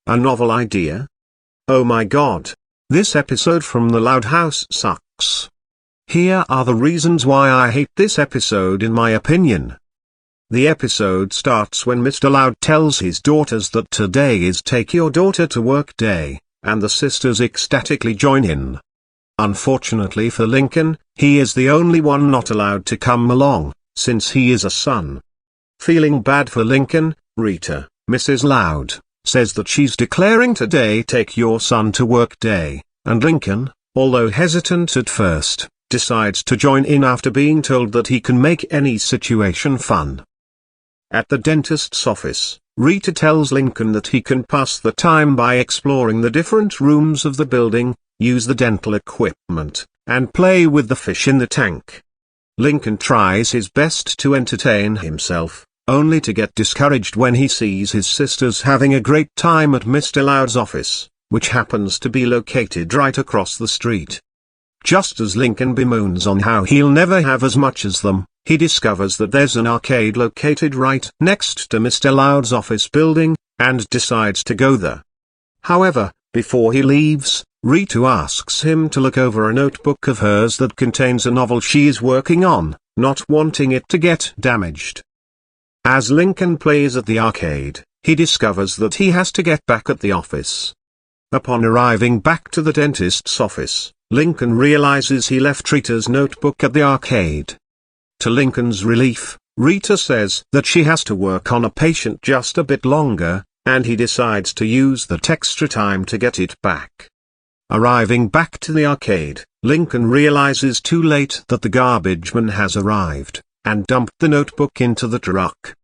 A novel idea? Oh my god. This episode from the Loud House sucks. Here are the reasons why I hate this episode in my opinion. The episode starts when Mr. Loud tells his daughters that today is Take Your Daughter to Work Day, and the sisters ecstatically join in. Unfortunately for Lincoln, he is the only one not allowed to come along, since he is a son. Feeling bad for Lincoln, Rita, Mrs. Loud, says that she's declaring today Take Your Son to Work Day, and Lincoln, although hesitant at first, decides to join in after being told that he can make any situation fun. At the dentist's office, Rita tells Lincoln that he can pass the time by exploring the different rooms of the building, use the dental equipment, and play with the fish in the tank. Lincoln tries his best to entertain himself, only to get discouraged when he sees his sisters having a great time at Mr. Loud's office, which happens to be located right across the street. Just as Lincoln bemoans on how he'll never have as much as them, he discovers that there's an arcade located right next to Mr. Loud's office building, and decides to go there. However, before he leaves, Rita asks him to look over a notebook of hers that contains a novel she is working on, not wanting it to get damaged. As Lincoln plays at the arcade, he discovers that he has to get back at the office. Upon arriving back to the dentist's office, Lincoln realizes he left Rita's notebook at the arcade. To Lincoln's relief, Rita says that she has to work on a patient just a bit longer, and he decides to use that extra time to get it back. Arriving back to the arcade, Lincoln realizes too late that the garbage man has arrived, and dumped the notebook into the truck.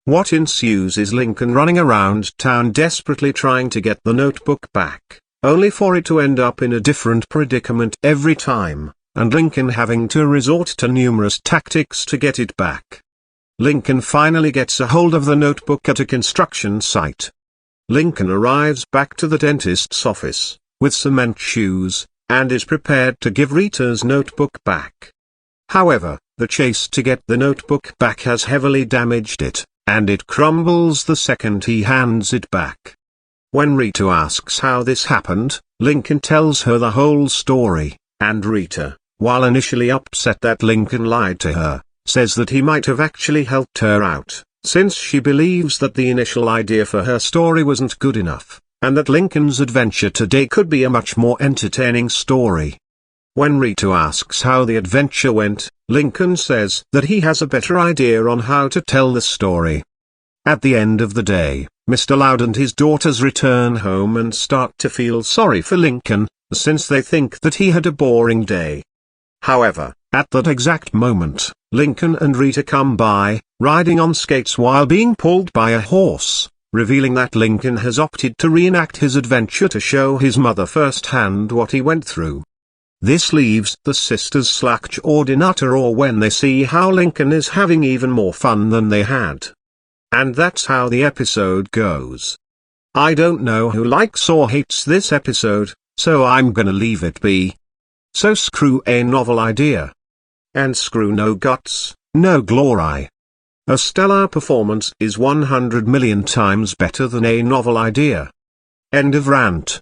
What ensues is Lincoln running around town desperately trying to get the notebook back, only for it to end up in a different predicament every time, and Lincoln having to resort to numerous tactics to get it back. Lincoln finally gets a hold of the notebook at a construction site. Lincoln arrives back to the dentist's office, with cement shoes, and is prepared to give Rita's notebook back. However, the chase to get the notebook back has heavily damaged it, and it crumbles the second he hands it back. When Rita asks how this happened, Lincoln tells her the whole story, and Rita, while initially upset that Lincoln lied to her, says that he might have actually helped her out, since she believes that the initial idea for her story wasn't good enough, and that Lincoln's adventure today could be a much more entertaining story. When Rita asks how the adventure went, Lincoln says that he has a better idea on how to tell the story. At the end of the day, Mr. Loud and his daughters return home and start to feel sorry for Lincoln, since they think that he had a boring day. However, at that exact moment, Lincoln and Rita come by, riding on skates while being pulled by a horse, revealing that Lincoln has opted to reenact his adventure to show his mother firsthand what he went through. This leaves the sisters slack-jawed in utter awe when they see how Lincoln is having even more fun than they had. And that's how the episode goes. I don't know who likes or hates this episode, so I'm gonna leave it be. So screw a novel idea. And screw no guts, no glory. A stellar performance is 100 million times better than a novel idea. End of rant.